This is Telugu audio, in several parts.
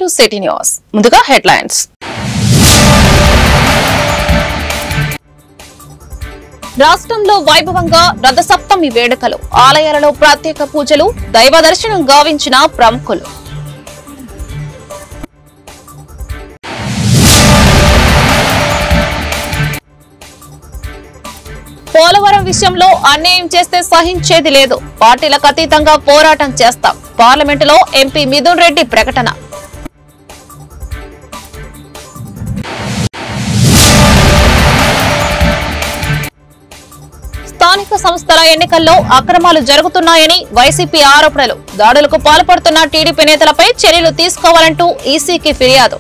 Welcome to city news. ముందుగా హెడ్లైన్స్. రాష్ట్రంలో వైభవంగా రథసప్తమి వేడుకలు, ఆలయాలలో ప్రత్యేక పూజలు, దైవ దర్శనం గావించిన ప్రముఖులు. పోలవరం విషయంలో అన్యాయం చేస్తే సహించేది లేదు, పార్టీలకు అతీతంగా పోరాటం చేస్తాం. పార్లమెంటులో ఎంపీ మిథున్ రెడ్డి ప్రకటన. స్థానిక సంస్థల ఎన్నికల్లో అక్రమాలు జరుగుతున్నాయని వైసీపీ ఆరోపణలు, దాడులకు పాల్పడుతున్న టీడీపీ నేతలపై చర్యలు తీసుకోవాలంటూ ఈసీకి ఫిర్యాదు.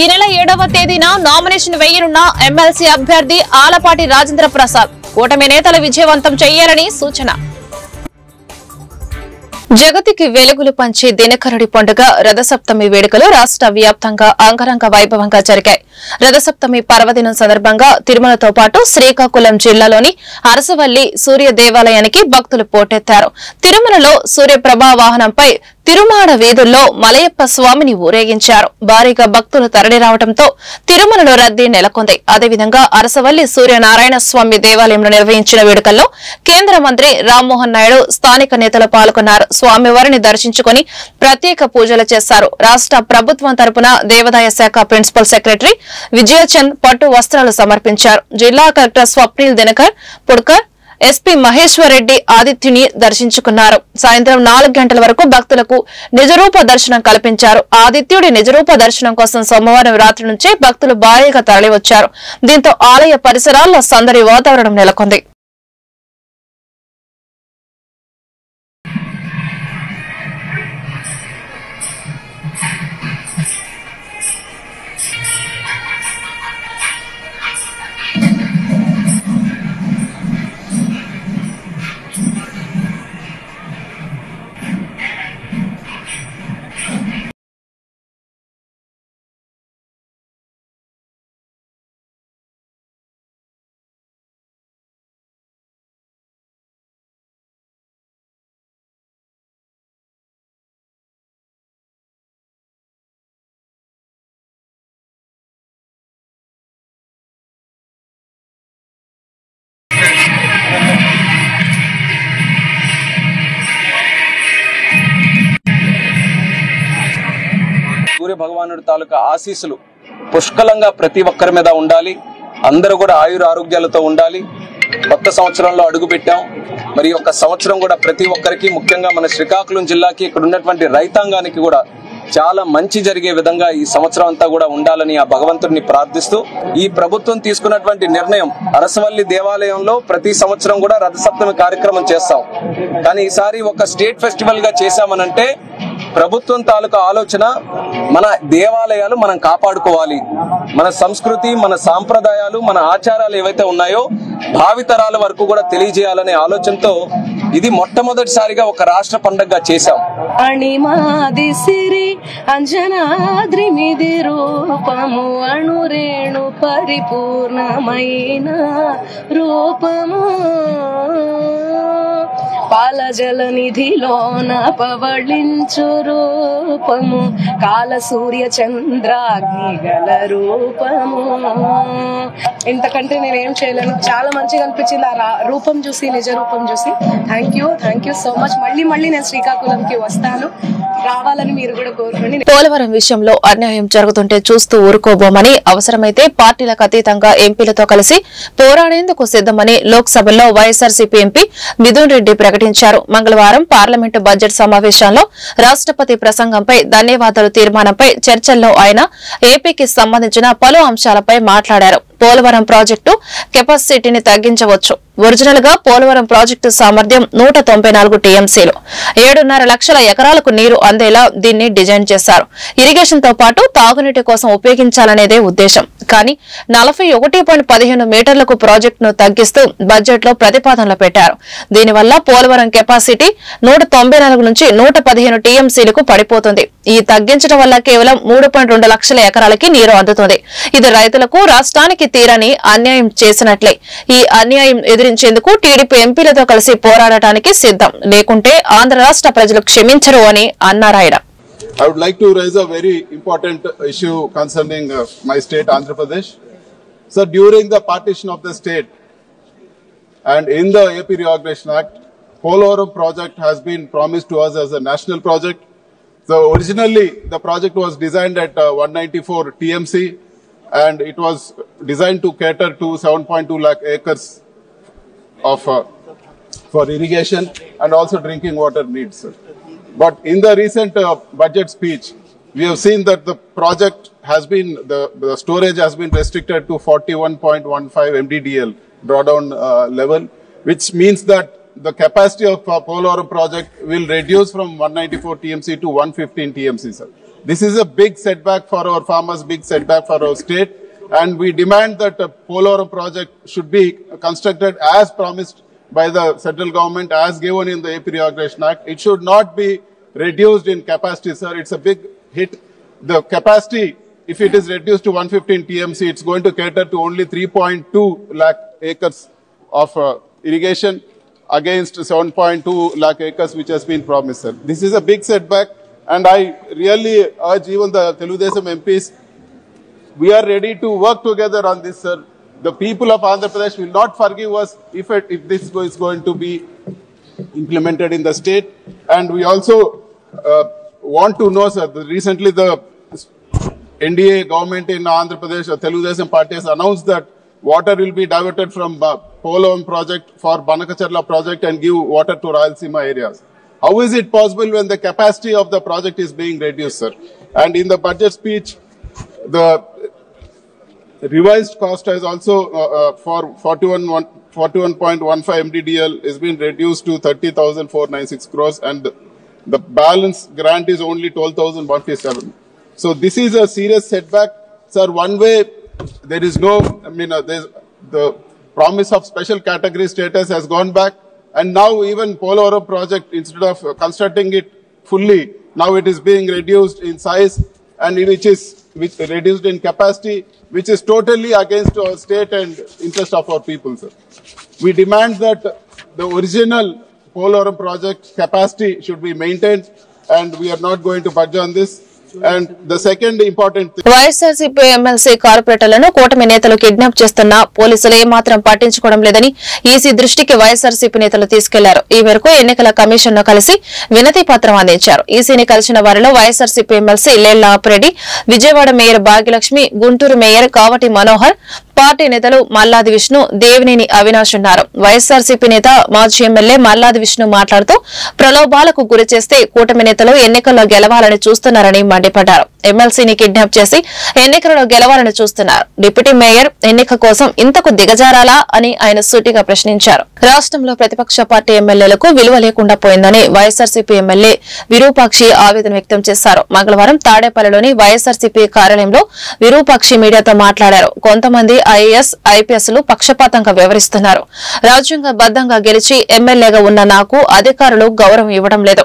ఈ నెల 7వ తేదీన నామినేషన్ వేయనున్న ఎమ్మెల్సీ అభ్యర్థి ఆలపాటి రాజేంద్ర ప్రసాద్ కూటమి నేతలు విజయవంతం చేయాలని సూచన. జగతికి వెలుగులు పంచే దినకరుడి పండుగ రథసప్తమి వేడుకలు రాష్ట్ర వ్యాప్తంగా అంగరంగ వైభవంగా జరిగాయి. రథసప్తమి పర్వదినం సందర్భంగా తిరుమలతో పాటు శ్రీకాకుళం జిల్లాలోని అరసవల్లి సూర్య దేవాలయానికి భక్తులు పోటెత్తారు. తిరుమలలో సూర్యప్రభా వాహనంపై తిరుమాడ వీధుల్లో మలయప్ప స్వామిని ఊరేగించారు. భారీగా భక్తులు తరలిరావడంతో తిరుమలలో రద్దీ నెలకొంది. అదేవిధంగా అరసవల్లి సూర్యనారాయణ స్వామి దేవాలయంలో నిర్వహించిన వేడుకల్లో కేంద్ర మంత్రి రామ్మోహన్ నాయుడు, స్థానిక నేతలు పాల్గొన్నారు. స్వామివారిని దర్శించుకుని ప్రత్యేక పూజలు చేశారు. రాష్ట్ర ప్రభుత్వం తరపున దేవాదాయ శాఖ ప్రిన్సిపల్ సెక్రటరీ విజయచంద్ పట్టు వస్త్రాలు సమర్పించారు. జిల్లా కలెక్టర్ స్వప్నిల్ దినకర్ పుడ్కర్, ఎస్పీ మహేశ్వర్ రెడ్డి ఆదిత్యుని దర్శించుకున్నారు. సాయంత్రం 4 గంటల వరకు భక్తులకు నిజరూప దర్శనం కల్పించారు. ఆదిత్యుడి నిజరూప దర్శనం కోసం సోమవారం రాత్రి నుంచే భక్తులు భారీగా తరలివచ్చారు. దీంతో ఆలయ పరిసరాల్లో సందడి వాతావరణం నెలకొంది. సూర్య భగవానుడి తాలూకా ఆశీస్సులు పుష్కలంగా ప్రతి ఒక్కరి మీద ఉండాలి. అందరూ కూడా ఆయుర ఆరోగ్యాలతో ఉండాలి. కొత్త సంవత్సరంలో అడుగు పెట్టాం. మరి ఒక సంవత్సరం కూడా ప్రతి ఒక్కరికి, ముఖ్యంగా మన శ్రీకాకుళం జిల్లాకి, ఇక్కడ ఉన్నటువంటి రైతాంగానికి కూడా చాలా మంచి జరిగే విధంగా ఈ సంవత్సరం అంతా కూడా ఉండాలని ఆ భగవంతుడిని ప్రార్థిస్తూ, ఈ ప్రభుత్వం తీసుకున్నటువంటి నిర్ణయం, అరసవల్లి దేవాలయంలో ప్రతి సంవత్సరం కూడా రథసప్తమి కార్యక్రమం చేస్తాం. కానీ ఈసారి ఒక స్టేట్ ఫెస్టివల్ గా చేశామనంటే ప్రభుత్వం తాలూకా ఆలోచన, మన దేవాలయాలు మనం కాపాడుకోవాలి, మన సంస్కృతి, మన సాంప్రదాయాలు, మన ఆచారాలు ఏవైతే ఉన్నాయో భావితరాల వరకు కూడా తెలియజేయాలనే ఆలోచనతో ఇది మొట్టమొదటిసారిగా ఒక రాష్ట్ర పండుగగా చేశాం. అణిమాది సిరి అంజనాద్రి మిది రూపము, అణురేణు పరిపూర్ణమైన రూపము, పాలజల నిధిలోన పవళించు రూపము, కాల సూర్య చంద్రాగ్ని గల రూపము. ఇంతకంటే నేనేం చేయలేను. చాలా మంచిగా అనిపించింది ఆ రూపం చూసి, నిజ రూపం చూసి. Thank you so much. మళ్ళీ నేను శ్రీకాకుళంకి వస్తాను, రావాలని మీరు కూడా కోరుకోండి. పోలవరం విషయంలో అన్యాయం జరుగుతుంటే చూస్తూ ఊరుకోబోమని, అవసరమైతే పార్టీలకు అతీతంగా ఎంపీలతో కలిసి పోరాడేందుకు సిద్దమని లోక్సభలో వైఎస్ఆర్సీపీ ఎంపీ మిథున్ రెడ్డి ప్రకటించారు. మంగళవారం పార్లమెంటు బడ్జెట్ సమావేశంలో రాష్ట్రపతి ప్రసంగంపై ధన్యవాదాలు తీర్మానంపై చర్చల్లో ఆయన ఏపీకి సంబంధించిన పలు అంశాలపై మాట్లాడారు. పోలవరం ప్రాజెక్టు కెపాసిటీని తగ్గించవచ్చు. ఒరిజినల్ గా పోలవరం ప్రాజెక్టు సామర్థ్యం 194 టీఎంసీలు, 7.5 లక్షల ఎకరాలకు నీరు అందేలా దీన్ని డిజైన్ చేశారు. ఇరిగేషన్ తో పాటు తాగునీటి కోసం ఉపయోగించాలనేదే ఉద్దేశం. కానీ 41.15 మీటర్లకు ప్రాజెక్టును తగ్గిస్తూ బడ్జెట్ లో ప్రతిపాదనలు పెట్టారు. దీనివల్ల పోలవరం కెపాసిటీ 194 నుంచి 115 టీఎంసీలకు పడిపోతుంది. ఈ తగ్గించడం వల్ల కేవలం 3.2 లక్షల ఎకరాలకి నీరు అందుతుంది. ఇది రైతులకు, రాష్ట్రానికి తీరని అన్యాయం చేసినట్లే. ఈ అన్యాయం ఎదిరించేందుకు టీడీపీ ఎంపీలతో కలిసి పోరాడటానికి సిద్దం, లేకుంటే ఆంధ్ర రాష్ట్ర ప్రజలు క్షమించరు అని అన్నారాయన. I would like to raise a very important issue concerning my state, Andhra Pradesh. So during the partition of the state and in the AP Reorganization Act, Polavaram project has been promised to us as a national project. So originally the project was designed at 194 TMC and it was designed to cater to 7.2 lakh acres of for irrigation and also drinking water needs. But in the recent budget speech, we have seen that the project has been, the storage has been restricted to 41.15 MDDL drawdown level, which means that the capacity of Polavaram project will reduce from 194 TMC to 115 TMC, sir. This is a big setback for our farmers, big setback for our state, and we demand that the Polavaram project should be constructed as promised by the central government, as given in the AP Reorganization Act. It should not be reduced in capacity, sir. It's a big hit. The capacity, if it is reduced to 115 TMC, it's going to cater to only 3.2 lakh acres of irrigation against 7.2 lakh acres which has been promised, sir. This is a big setback, and I really urge even the Teludesam MPs, we are ready to work together on this, sir. The people of Andhra Pradesh will not forgive us if this is going to be implemented in the state. And we also want to know, sir, that recently the NDA government in Andhra Pradesh, Teludesam party has announced that water will be diverted from Polavaram project for Banakacharla project and give water to Rayalaseema areas. How is it possible when the capacity of the project is being reduced, sir? And in the budget speech, the revised cost has also for 41.15 MDDL is been reduced to 30,496 crores, and the balance grant is only 12,157. So this is a serious setback, sir. One way there is no, there's the promise of special category status has gone back, and now even Polavaram project, instead of constructing it fully, now it is being reduced in size, and which reduced in capacity, which is totally against our state and interest of our people, sir. We demand that the original Polavaram project capacity should be maintained, and we are not going to budge on this. And the second important thing, YSRCP MLC కార్పొరేటర్లను కూటమి నేతలు కిడ్నాప్ చేస్తున్నా పోలీసులు ఏమాత్రం పట్టించుకోవడం లేదని ఈసీ దృష్టికి వైఎస్ఆర్సీపీ నేతలు తీసుకెళ్లారు. ఈ మేరకు ఎన్నికల కమిషన్ ను కలిసి వినతి పత్రం అందించారు. ఈసీని కలిసిన వారిలో YSRCP MLC Lella Appireddy, Vijayawada mayor Bhagyalakshmi, Guntur mayor Kavati Manohar, party నేతలు మల్లాది విష్ణు, దేవినేని అవినాష్ ఉన్నారు. వైఎస్ఆర్సీపీ నేత మాజీ ఎమ్మెల్యే మల్లాది విష్ణు మాట్లాడుతూ ప్రలోభాలకు గురి చేస్తే కూటమి నేతలు ఎన్నికల్లో గెలవాలని చూస్తున్నారని మండిపడ్డారు. ఎమ్మెల్సీని కిడ్నాప్ చేసి ఎన్నికలలో గెలవాలని చూస్తున్నారు. డిప్యూటీ మేయర్ ఎన్నిక కోసం ఇంతకు దిగజారాలా అని ఆయన సూటిగా ప్రశ్నించారు. రాష్ట్రంలో ప్రతిపక్ష పార్టీ ఎమ్మెల్యేలకు విలువ లేకుండా పోయిందని వైఎస్ఆర్సీపీ ఎమ్మెల్యే విరూపాక్షి ఆవేదన వ్యక్తం చేశారు. మంగళవారం తాడేపల్లిలోని వైఎస్ఆర్సీపీ కార్యాలయంలో విరూపాక్షి మీడియాతో మాట్లాడారు. కొంతమంది ఐఏఎస్, ఐపీఎస్లు పక్షపాతంగా వ్యవహరిస్తున్నారు. రాజ్యాంగబద్దంగా గెలిచి ఎమ్మెల్యేగా ఉన్న నాకు అధికారులు గౌరవం ఇవ్వడం లేదు.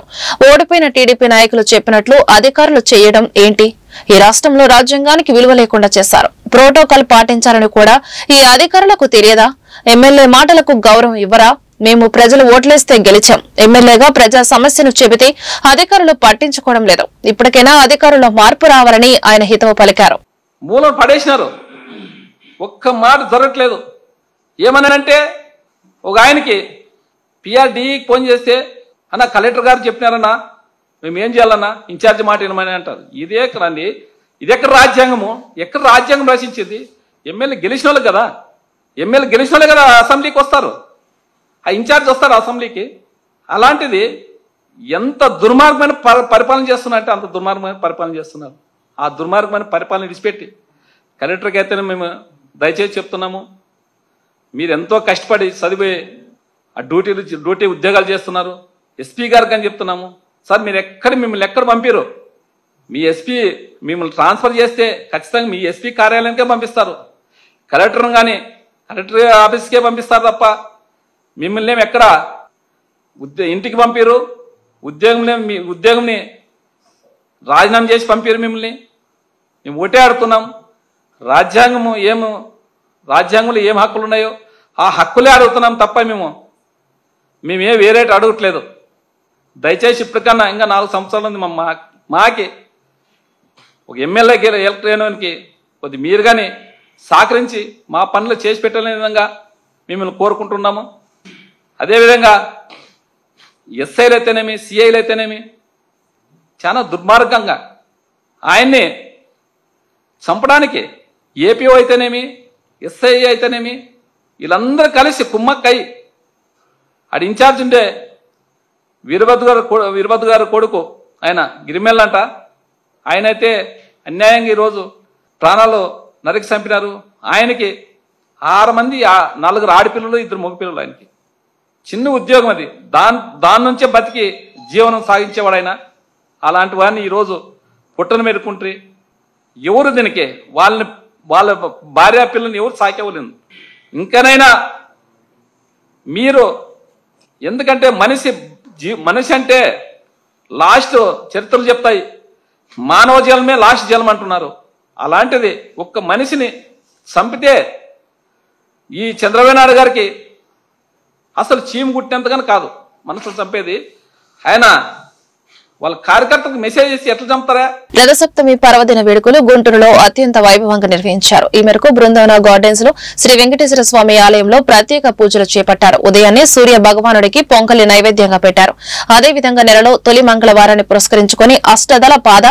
ఓడిపోయిన టీడీపీ నాయకులు చెప్పినట్లు అధికారులు చేయడం ఏంటి? ఈ రాష్ట్రంలో రాజ్యాంగానికి విలువ లేకుండా చేశారు. ప్రోటోకాల్ పాటించాలని కూడా ఈ అధికారులకు తెలియదా? ఎమ్మెల్యే మాటలకు గౌరవం ఇవ్వరా? మేము ప్రజలు ఓట్లేస్తే గెలిచాం. ఎమ్మెల్యేగా ప్రజా సమస్యను చెబితే అధికారులు పట్టించుకోవడం లేదు. ఇప్పటికైనా అధికారుల్లో మార్పు రావాలని ఆయన హితవు పలికారు. మూలం పడేసినారు, ఒక్క మాట జరగట్లేదు. ఏమన్నానంటే ఒక ఆయనకి పిఆర్డీకి ఫోన్ చేస్తే అన్న కలెక్టర్ గారు చెప్పినారన్నా మేము ఏం చేయాలన్నా ఇన్ఛార్జ్ మాట వినమని అంటారు. ఇదే కదండి, ఇది ఎక్కడ రాజ్యాంగము? ఎక్కడ రాజ్యాంగం రచించింది? ఎమ్మెల్యే గెలిచిన వాళ్ళే కదా, ఎమ్మెల్యే గెలిచిన వాళ్ళే కదా అసెంబ్లీకి వస్తారు, ఆ ఇన్ఛార్జ్ వస్తారు అసెంబ్లీకి. అలాంటిది ఎంత దుర్మార్గమైన పరిపాలన చేస్తున్నారంటే అంత దుర్మార్గమైన పరిపాలన చేస్తున్నారు. ఆ దుర్మార్గమైన పరిపాలన విడిచిపెట్టి కలెక్టర్కి అయితేనే మేము దయచేసి చెప్తున్నాము, మీరు ఎంతో కష్టపడి చదివే ఆ డ్యూటీ ఉద్యోగాలు చేస్తున్నారు. ఎస్పీ గారికి అని చెప్తున్నాము, సార్ మీరు మిమ్మల్ని ఎక్కడ పంపిరు? మీ ఎస్పీ మిమ్మల్ని ట్రాన్స్ఫర్ చేస్తే ఖచ్చితంగా మీ ఎస్పీ కార్యాలయానికే పంపిస్తారు, కలెక్టర్ని కానీ కలెక్టర్ ఆఫీస్కే పంపిస్తారు తప్ప మిమ్మల్ని ఏమి ఎక్కడ ఇంటికి పంపిరు. మీ ఉద్యోగంని రాజీనామా చేసి పంపిరు మిమ్మల్ని. మేము ఓటే ఆడుతున్నాం. రాజ్యాంగంలో ఏం హక్కులు ఉన్నాయో ఆ హక్కులే అడుగుతున్నాం తప్ప మేమే వేరేటి అడగట్లేదు. దయచేసి ఇప్పటికన్నా ఇంకా 4 సంవత్సరాలు ఉంది మాకి ఒక ఎమ్మెల్యేకి ఎలక్ట్ అయినకి కొద్ది మీరు కానీ సహకరించి మా పనులు చేసి పెట్టాలనే విధంగా మిమ్మల్ని కోరుకుంటున్నాము. అదేవిధంగా ఎస్ఐలు అయితేనేమి, సిఐలు అయితేనేమి చాలా దుర్మార్గంగా ఆయన్ని చంపడానికి ఏపీఓ అయితేనేమి, ఎస్ఐ అయితేనేమి వీళ్ళందరూ కలిసి కుమ్మక్కై ఆడి ఇన్ఛార్జ్ ఉండే వీరభద్ర గారు కొడుకు ఆయన గిరిమెల్లంట, ఆయన అయితే అన్యాయంగా ఈరోజు ప్రాణాలు నరికి చంపినారు. ఆయనకి 6 మంది 4 ఆడపిల్లలు 2 మగపిల్లలు. ఆయనకి చిన్న ఉద్యోగం అది, దాని నుంచే బతికి జీవనం సాగించేవాడు ఆయన. అలాంటి వాడిని ఈరోజు పుట్టను మెరుకుంటే ఎవరు దీనికి వాళ్ళ భార్య పిల్లల్ని ఎవరు సాకేవలేదు. ఇంకనైనా మీరు, ఎందుకంటే మనిషి అంటే లాస్ట్ చరిత్రలు చెప్తాయి, మానవ జన్మే లాస్ట్ జన్మ అంటున్నారు. అలాంటిది ఒక్క మనిషిని చంపితే ఈ చంద్రబాబు నాయుడు గారికి అసలు చీము కుట్టినంతగానే కాదు మనసులు చంపేది. ఆయన వాళ్ళ కార్యకర్తలకు మెసేజ్ చేసి ఎట్లా చంపుతారా? రథసప్తమి పర్వదిన వేడుకలు గుంటూరులో అత్యంత వైభవంగా నిర్వహించారు. ఈ మేరకు బృందావన గార్డెన్స్ లో శ్రీ వెంకటేశ్వర స్వామి ఆలయంలో ప్రత్యేక పూజలు చేపట్టారు. ఉదయాన్నే సూర్య భగవానుడికి పొంగలి నైవేద్యంగా పెట్టారు. అదేవిధంగా నెలలో తొలి మంగళవారాన్ని పురస్కరించుకుని అష్టదళ పాద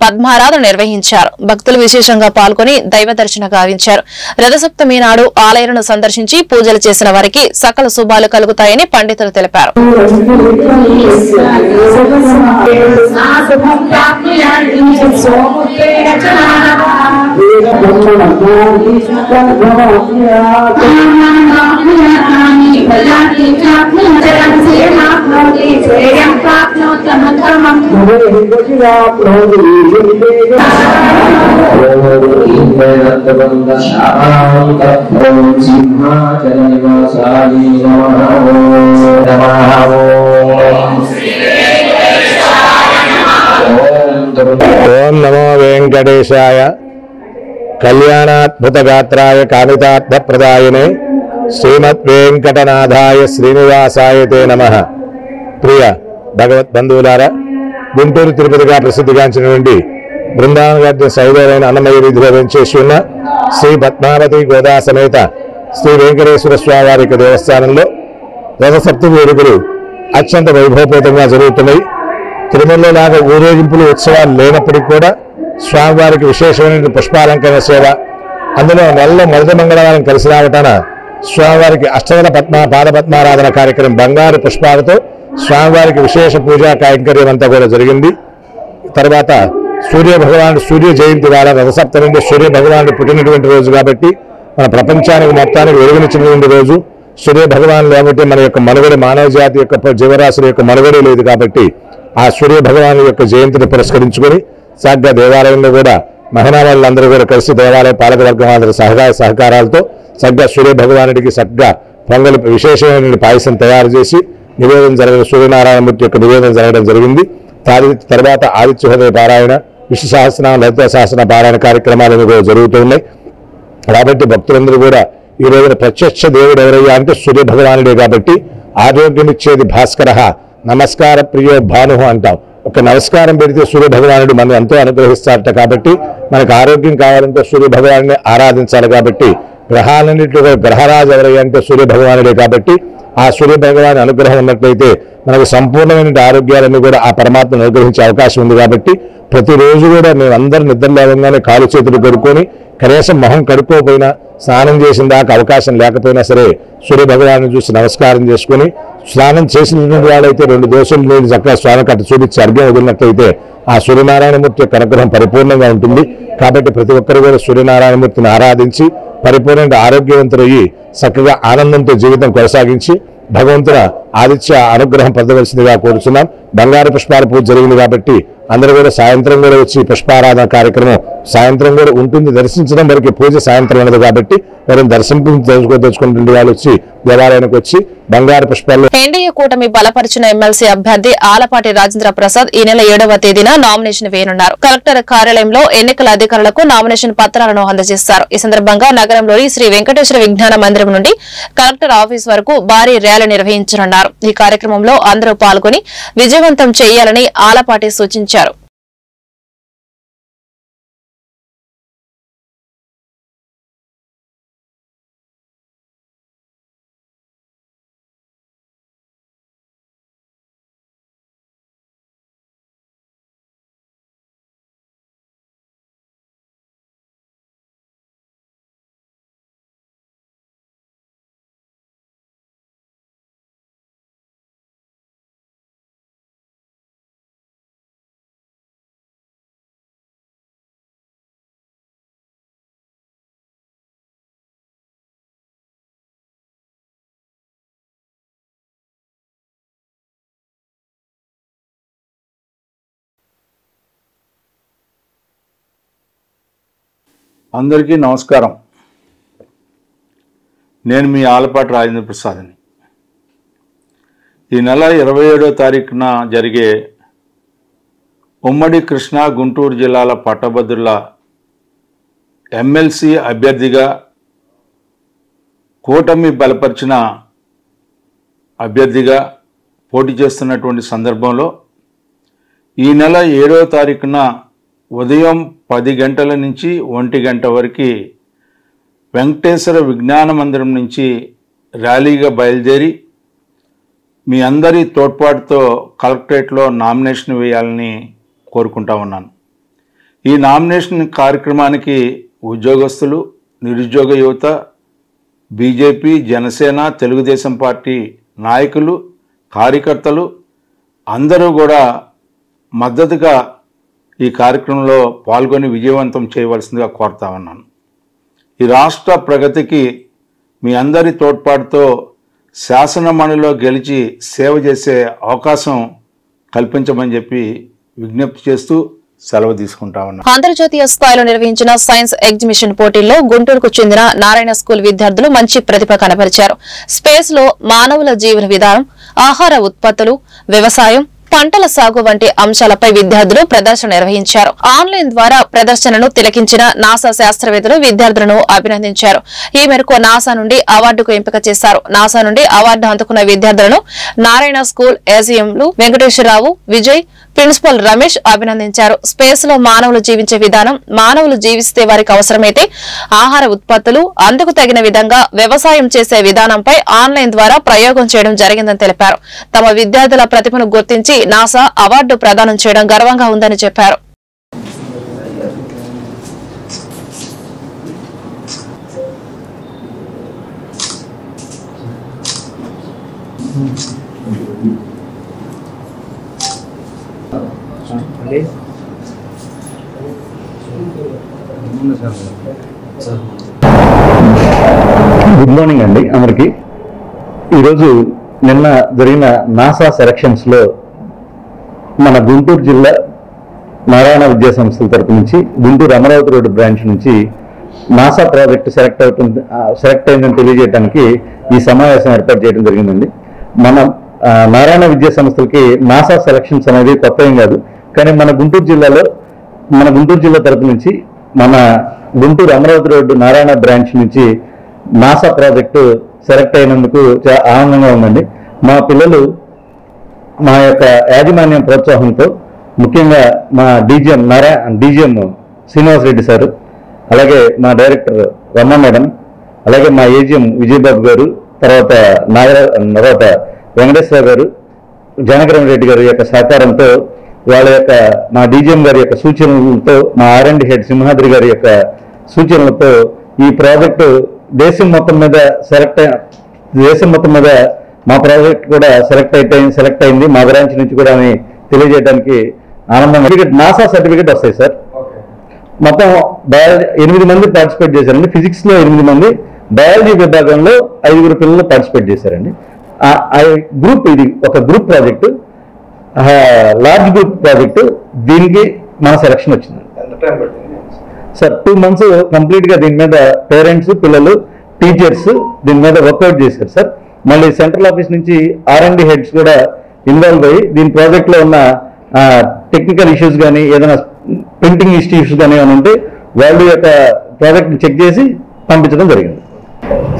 పద్మారాధన నిర్వహించారు. భక్తులు విశేషంగా పాల్గొని దైవ దర్శన గావించారు. రథసప్తమి నాడు ఆలయాలను సందర్శించి పూజలు చేసిన వారికి సకల శుభాలు కలుగుతాయని పండితులు తెలిపారు. ఓం నమో వెంకటేశాయ. కళ్యాణాద్భుతగాత్రాయ కామితార్థప్రదాయనే శ్రీమద్ వెంకటనాథాయ శ్రీనివాసాయ తే నమః. ప్రియ భగవద్బంధువులారా, గుంటూరు తిరుపతిగా ప్రసిద్ధిగాంచినటువంటి బృందావన గార్డెన్ సైదరైన అన్నమయ్య వీధిలో వెంచేసి ఉన్న శ్రీ పద్మావతి గోదా సమేత శ్రీ వెంకటేశ్వర స్వామి వారి దేవస్థానంలో రథసప్తమి వేడుకలు అత్యంత వైభవపేతంగా జరుగుతున్నాయి. తిరుమలలాగా ఊరేగింపులు ఉత్సవాలు లేనప్పటికీ కూడా స్వామివారికి విశేషమైన పుష్పాలంకరణ సేవ, అందులో నెలలో మొదటి మంగళవారం కలిసి రావటాన స్వామివారికి అష్టదళ పాదపద్మారాధన కార్యక్రమం బంగారు పుష్పాలతో స్వామివారికి విశేష పూజా కైంకర్యం అంతా కూడా జరిగింది. తర్వాత సూర్య జయంతి వాడ రథసప్తమి నుండి సూర్య భగవానుడు పుట్టినటువంటి రోజు కాబట్టి మన ప్రపంచానికి మొత్తానికి వెలుగునిచ్చినటువంటి రోజు. సూర్య భగవాను లేకపోతే మన యొక్క మనుగడ, మానవ జాతి యొక్క జీవరాశుల యొక్క మనుగడే లేదు కాబట్టి ఆ సూర్య భగవాను యొక్క జయంతిని పురస్కరించుకొని చక్కగా దేవాలయంలో కూడా మహిళా వాళ్ళందరూ కూడా కలిసి దేవాలయ పాలకవర్గం అందరి సహకారాలతో చక్కగా సూర్య భగవానుడికి చక్కగా పొంగలి విశేషమైన పాయసం తయారు చేసి నివేదన జరగడం, సూర్యనారాయణమూర్తి యొక్క నివేదన జరగడం జరిగింది. తర్వాత ఆదిత్య హృదయ పారాయణ, విష్ణు సహస్రనామ, లలిత సహస్ర పారాయణ కార్యక్రమాలు కూడా జరుగుతూ ఉన్నాయి. కాబట్టి భక్తులందరూ కూడా ఈ రోజున ప్రత్యక్ష దేవుడు ఎవరయ్యా అంటే సూర్య భగవానుడే కాబట్టి ఆరోగ్యం ఇచ్చేది భాస్కర, నమస్కార ప్రియో భాను అంటాం. ఒక నమస్కారం పెడితే సూర్య భగవానుడు మనం ఎంతో అనుగ్రహిస్తారట. కాబట్టి మనకు ఆరోగ్యం కావాలంటే సూర్య భగవాన్ని ఆరాధించాలి. కాబట్టి గ్రహాలన్నింటిలో గ్రహరాజు ఎవరయ్యా అంటే సూర్య భగవానుడే కాబట్టి ఆ సూర్య భగవాని అనుగ్రహం ఉన్నట్లయితే మనకు సంపూర్ణమైన ఆరోగ్యాలన్నీ కూడా ఆ పరమాత్మను అనుగ్రహించే అవకాశం ఉంది. కాబట్టి ప్రతిరోజు కూడా మేమందరూ నిద్ర లేవగానే కాలు చేతులు కడుక్కొని కనీసం మొహం కడుక్కోపోయినా స్నానం చేసిన దాకా అవకాశం లేకపోయినా సరే సూర్య భగవాన్ని చూసి నమస్కారం చేసుకుని స్నానం చేసినటువంటి వాళ్ళైతే 2 దోశలు నీళ్ళు చక్కగా స్నానం కట్ట చూపించి అర్ఘ్యం వదిలినట్లయితే ఆ సూర్యనారాయణమూర్తి యొక్క అనుగ్రహం పరిపూర్ణంగా ఉంటుంది. కాబట్టి ప్రతి ఒక్కరు కూడా సూర్యనారాయణమూర్తిని ఆరాధించి పరిపూర్ణంగా ఆరోగ్యవంతులయ్యి చక్కగా ఆనందంతో జీవితం కొనసాగించి భగవంతుల ఆదిత్య అనుగ్రహం పొందవలసిందిగా కోరుచున్నాం. బంగారు పుష్పాల పూజ జరిగింది కాబట్టి అందరూ కూడా సాయంత్రం కూడా వచ్చి పుష్పారాధన కార్యక్రమం సాయంత్రం కూడా ఉంటుంది. దర్శించడం వరకు పూజ సాయంత్రం ఉన్నది కాబట్టి ఎవరైనా దర్శించుకుంటుండే వాళ్ళు వచ్చి దేవాలయానికి వచ్చి బంగారు పుష్పాలు. ఎన్డీఏ కూటమి బలపరిచిన ఎమ్మెల్సీ అభ్యర్థి ఆలపాటి రాజేంద్ర ప్రసాద్ ఈ నెల 7వ తేదీన నామినేషన్ వేయనున్నారు. కలెక్టర్ కార్యాలయంలో ఎన్నికల అధికారులకు నామినేషన్ పత్రాలను అందజేస్తారు. ఈ సందర్భంగా నగరంలోని శ్రీ వెంకటేశ్వర విజ్ఞాన మందిరం నుండి కలెక్టర్ ఆఫీస్ వరకు భారీ ర్యాలీ నిర్వహించనున్నారు. ఈ కార్యక్రమంలో అందరూ పాల్గొని విజయవంతం చేయాలని ఆలపాటి సూచించారు. అందరికీ నమస్కారం. నేను మీ ఆలపాటి రాజేంద్ర ప్రసాద్ని. ఈ నెల 27వ తారీఖున జరిగే ఉమ్మడి కృష్ణా గుంటూరు జిల్లాల పట్టభద్రుల ఎమ్మెల్సీ అభ్యర్థిగా కూటమి బలపరిచిన అభ్యర్థిగా పోటీ చేస్తున్నటువంటి సందర్భంలో ఈ నెల 7వ తారీఖున ఉదయం 10 గంటల నుంచి 1 గంట వరకు వెంకటేశ్వర విజ్ఞాన మందిరం నుంచి ర్యాలీగా బయలుదేరి మీ అందరి తోడ్పాటుతో కలెక్టరేట్లో నామినేషన్ వేయాలని కోరుకుంటా ఉన్నాను. ఈ నామినేషన్ కార్యక్రమానికి ఉద్యోగస్తులు, నిరుద్యోగ యువత, బీజేపీ, జనసేన, తెలుగుదేశం పార్టీ నాయకులు, కార్యకర్తలు అందరూ కూడా మద్దతుగా ఈ కార్యక్రమంలో పాల్గొని విజయవంతం చేయవలసిందిగా కోరుతా ఉన్నాను. ఈ రాష్ట్ర ప్రగతికి మీ అందరి తోడ్పాటుతో శాసనమండలిలో గెలిచి సేవ చేసే అవకాశం కల్పించమని చెప్పి విజ్ఞప్తి చేస్తూ సెలవు తీసుకుంటా ఉన్నా. అంతర్జాతీయ స్థాయిలో నిర్వహించిన సైన్స్ ఎగ్జిబిషన్ పోటీల్లో గుంటూరుకు చెందిన నారాయణ స్కూల్ విద్యార్థులు మంచి ప్రతిభ కనబరిచారు. స్పేస్ లో మానవుల జీవన విధానం, ఆహార ఉత్పత్తులు, వ్యవసాయం, పంటల సాగు వంటి అంశాలపై విద్యార్థులు ప్రదర్శన నిర్వహించారు. ఆన్లైన్ ద్వారా ప్రదర్శనను తిలకించిన నాసా శాస్త్రవేత్తలు విద్యార్థులను అభినందించారు. ఈ మేరకు నాసా నుండి అవార్డుకు ఎంపిక చేశారు. నాసా నుండి అవార్డు అందుకున్న విద్యార్థులను నారాయణ స్కూల్ ఏజీఎంలు వెంకటేశ్వరరావు, విజయ్, ప్రిన్సిపల్ రమేష్ అభినందించారు. స్పేస్ లో మానవులు జీవించే విధానం, మానవులు జీవిస్తే వారికి అవసరమైతే ఆహార ఉత్పత్తులు, అందుకు తగిన విధంగా వ్యవసాయం చేసే విధానంపై ఆన్లైన్ ద్వారా ప్రయోగం చేయడం జరిగిందని తెలిపారు. తమ విద్యార్థుల ప్రతిభను గుర్తించి నాసా అవార్డు ప్రదానం చేయడం గర్వంగా ఉందని చెప్పారు. గుడ్ మార్నింగ్ అండి అందరికి. ఈరోజు నిన్న జరిగిన నాసా సెలక్షన్స్లో మన గుంటూరు జిల్లా నారాయణ విద్యా సంస్థల తరపు నుంచి గుంటూరు అమరావతి రోడ్డు బ్రాంచ్ నుంచి నాసా ప్రాజెక్టు సెలెక్ట్ అయిందని తెలియజేయడానికి ఈ సమావేశం ఏర్పాటు చేయడం జరిగిందండి. మన నారాయణ విద్యా సంస్థలకి నాసా సెలక్షన్స్ అనేది కొత్త ఏం కాదు. కానీ మన గుంటూరు జిల్లా తరపు నుంచి మన గుంటూరు అమరావతి రోడ్డు నారాయణ బ్రాంచ్ నుంచి నాసా ప్రాజెక్టు సెలెక్ట్ అయినందుకు చాలా ఆనందంగా ఉందండి. మా పిల్లలు మా యొక్క యాజమాన్యం ప్రోత్సాహంతో, ముఖ్యంగా మా డీజీఎం శ్రీనివాసరెడ్డి సారు, అలాగే మా డైరెక్టర్ రమ్మ మేడం, అలాగే మా ఏజీఎం విజయబాబు గారు, తర్వాత వెంకటేశ్వర గారు, జనకరం రెడ్డి గారి యొక్క సహకారంతో, వాళ్ళ యొక్క మా డీజీఎం గారి యొక్క సూచనలతో, మా R&D హెడ్ సింహాద్రి గారి యొక్క సూచనలతో ఈ ప్రాజెక్టు దేశం మొత్తం మీద మా ప్రాజెక్ట్ కూడా సెలెక్ట్ అయింది మా బ్రాంచ్ నుంచి కూడా అని తెలియజేయడానికి ఆనందంగా. నాసా సర్టిఫికేట్ వస్తాయి సార్. మొత్తం 8 మంది పార్టిసిపేట్ చేశారండి. ఫిజిక్స్లో 8 మంది, బయాలజీ విభాగంలో 5 పిల్లలు పార్టిసిపేట్ చేశారండి. గ్రూప్, ఇది ఒక group project. Large group project దీనికి మన సెలక్షన్ వచ్చింది సార్. 2 months కంప్లీట్గా దీని మీద పేరెంట్స్, పిల్లలు, టీచర్స్ దీని మీద వర్కౌట్ చేశారు సార్. మళ్ళీ సెంట్రల్ ఆఫీస్ నుంచి R&D హెడ్స్ కూడా ఇన్వాల్వ్ అయ్యి దీని ప్రాజెక్ట్లో ఉన్న టెక్నికల్ ఇష్యూస్ కానీ ఏదైనా ప్రింటింగ్ ఇష్యూస్ కానీ ఏమైనా ఉంటే వాళ్ళు యొక్క ప్రాజెక్ట్ చెక్ చేసి పంపించడం జరిగింది.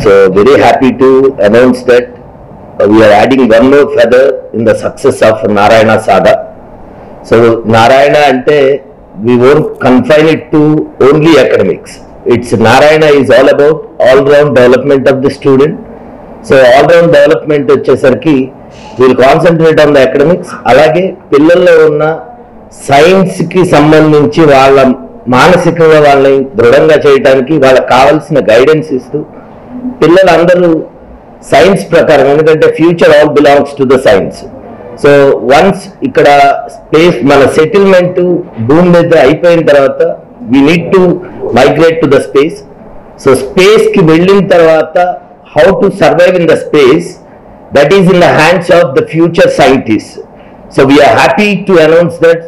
So very happy to announce that we are adding one more feather in the success of Narayana Saga. So Narayana ante we won't confine it to only academics. It's Narayana is all about all-round development of the student. So all-round development వచ్చేసరికి we'll concentrate on the academics. అలాగే పిల్లల్లో ఉన్న సైన్స్ కి సంబంధించి వాళ్ళ మానసికంగా వాళ్ళని దృఢంగా చేయడానికి వాళ్ళకి కావాల్సిన గైడెన్స్ ఇస్తూ పిల్లలందరూ సైన్స్ ప్రకారం, ఎందుకంటే future all belongs to the science. So once ఇక్కడ స్పేస్ మన సెటిల్మెంట్ భూమి మీద అయిపోయిన తర్వాత we need to migrate to the space. So space కి వెళ్ళిన తర్వాత how to survive in the space, that is in the hands of the future scientist. So we are happy to announce that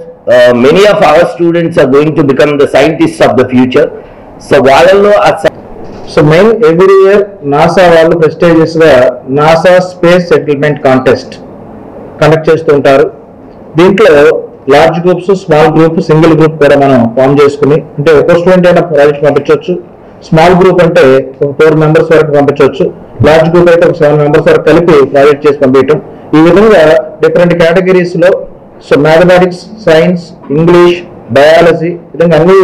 many of our students are going to become the scientists of the future. So వాళ్ళలో so main every year NASA వాళ్ళు ప్రెస్టీజియస్ గా NASA space settlement contest conduct చేస్తూ ఉంటారు. దీంట్లో large groups, small group, single group కూడా మనం ఫామ్ చేసుకుని, అంటే ఒక స్టూడెంట్ అయినా ప్రాజెక్ట్ పంపించవచ్చు. స్మాల్ గ్రూప్ అంటే ఒక 4 members వరకు పంపించవచ్చు. లార్జ్ గ్రూప్ అయితే ఒక 7 members వరకు కలిపి ప్రాజెక్ట్ చేసి పంపించడం. ఈ విధంగా డిఫరెంట్ కేటగిరీస్ లో so mathematics, science, English, biology విధంగా అన్ని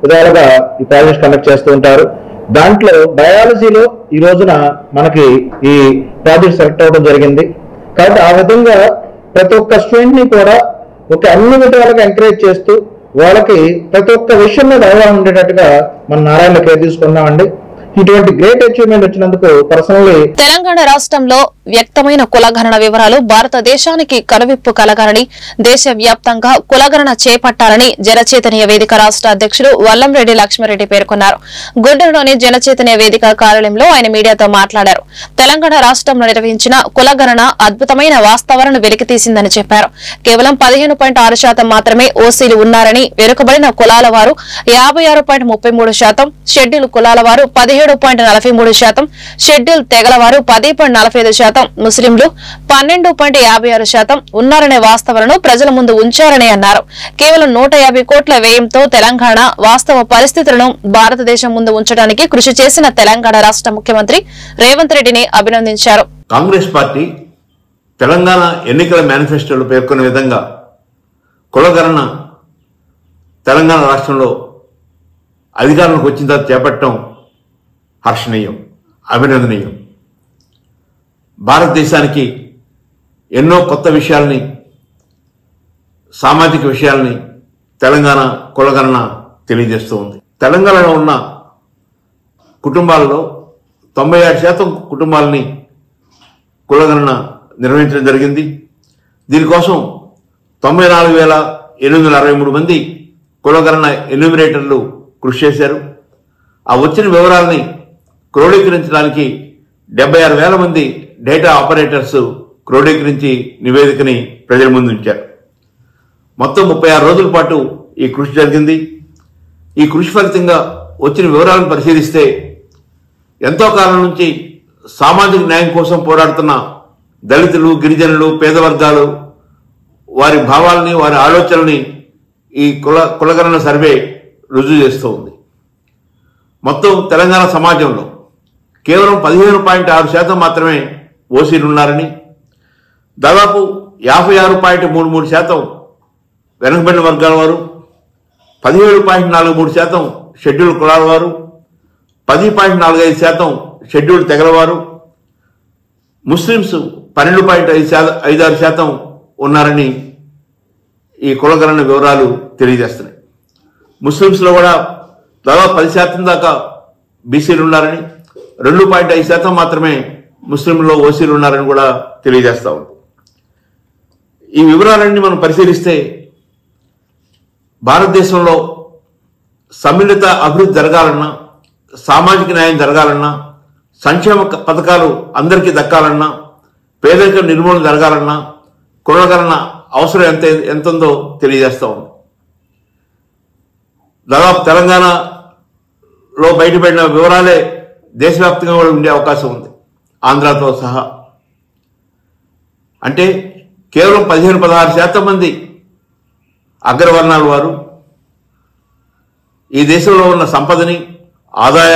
విధాలుగా ఈ ప్రాజెక్ట్ కండక్ట్ చేస్తూ ఉంటారు. దాంట్లో బయాలజీలో ఈ రోజున మనకి ఈ ప్రాజెక్ట్ సెలెక్ట్ అవ్వడం జరిగింది. కాబట్టి ఆ విధంగా ప్రతి ఒక్క స్టూడెంట్ ని కూడా ఒక అన్ని విధాలుగా ఎంకరేజ్ చేస్తూ వాళ్ళకి ప్రతి ఒక్క విషయం మీద అవగాహన ఉండేటట్టుగా మన నారాయణ కేర్ తీసుకున్నామండి. ఇటువంటి గ్రేట్ అచీవ్మెంట్ వచ్చినందుకు పర్సనల్లీ తెలంగాణ రాష్ట్రంలో వ్యక్తమైన కులగణన వివరాలు భారతదేశానికి కనువిప్పు కలగాలని, దేశవ్యాప్తంగా కులగణన చేపట్టాలని జనచైతన్య వేదిక రాష్ట్ర అధ్యక్షుడు వల్లంరెడ్డి లక్ష్మారెడ్డి పేర్కొన్నారు. గుంటూరులోని జనచైతన్య వేదిక కార్యాలయంలో ఆయన మీడియాతో మాట్లాడారు. తెలంగాణ రాష్ట్రంలో నిర్వహించిన కులగణన అద్భుతమైన వాస్తవాలను వెలికితీసిందని చెప్పారు. కేవలం 15.6% మాత్రమే ఓసీలు ఉన్నారని, వెనుకబడిన కులాల వారు 56.33%, షెడ్యూల్ కులాల వారు 17.43%, షెడ్యూల్ తెగల వారు 10.45%, ముస్లింలు 12.56% ఉన్నారనే వాస్తవాలను ప్రజల ముందు ఉంచారని అన్నారు. కేవలం 150 కోట్ల వ్యయంతో తెలంగాణ వాస్తవ పరిస్థితులను భారతదేశం ముందు ఉంచడానికి కృషి చేసిన తెలంగాణ రాష్ట్ర ముఖ్యమంత్రి రేవంత్ రెడ్డిని అభినందించారు. కాంగ్రెస్ పార్టీ తెలంగాణ ఎన్నికల మేనిఫెస్టోలో పేర్కొన్న విధంగా కులగణన తెలంగాణ రాష్ట్రంలో అధికారంలోకి వచ్చిన తర్వాత చేపట్టడం హర్షణీయం, అభినందనీయం. భారతదేశానికి ఎన్నో కొత్త విషయాల్ని, సామాజిక విషయాల్ని తెలంగాణ కులగణన తెలియజేస్తూ ఉంది. తెలంగాణలో ఉన్న కుటుంబాలలో 97% కుటుంబాలని కులగణన నిర్వహించడం జరిగింది. దీనికోసం 94,863 మంది కులగణన ఎన్యూమిరేటర్లు కృషి చేశారు. ఆ వచ్చిన వివరాలని క్రోడీకరించడానికి 76,000 మంది డేటా ఆపరేటర్స్ క్రోడీకరించి నివేదికని ప్రజల ముందు ఉంచారు. మొత్తం 36 రోజుల పాటు ఈ కృషి జరిగింది. ఈ కృషి ఫలితంగా వచ్చిన వివరాలను పరిశీలిస్తే ఎంతో కాలం నుంచి సామాజిక న్యాయం కోసం పోరాడుతున్న దళితులు, గిరిజనులు, పేద వర్గాలు వారి భావాలని, వారి ఆలోచనల్ని ఈ కులగణన సర్వే రుజువు చేస్తూ ఉంది. మొత్తం తెలంగాణ సమాజంలో కేవలం 15.6% మాత్రమే ఓసీలు ఉన్నారని, దాదాపు 56.33% వెనుకబడిన వర్గాల వారు, 17.43% షెడ్యూల్ కులాల వారు, 10.45% షెడ్యూల్ తెగలవారు, ముస్లిమ్స్ 12.56% ఉన్నారని ఈ కులగణన వివరాలు తెలియజేస్తున్నాయి. ముస్లిమ్స్లో కూడా దాదాపు 10% దాకా బీసీలు ఉన్నారని, 2.5% మాత్రమే ముస్లింల్లో ఓసీలు ఉన్నారని కూడా తెలియజేస్తా ఉంది. ఈ వివరాలన్నీ మనం పరిశీలిస్తే భారతదేశంలో సమ్మిళిత అభివృద్ధి జరగాలన్నా, సామాజిక న్యాయం జరగాలన్నా, సంక్షేమ పథకాలు అందరికీ దక్కాలన్నా, పేదరిక నిర్మూలన జరగాలన్నా కులగణన అవసరం ఎంత ఉందో తెలియజేస్తూ ఉంది. దాదాపు తెలంగాణలో బయటపడిన వివరాలే దేశవ్యాప్తంగా కూడా ఉండే అవకాశం ఉంది, ఆంధ్రాతో సహా. అంటే కేవలం 15-16% మంది అగ్రవర్ణాల వారు ఈ దేశంలో ఉన్న సంపదని, ఆదాయ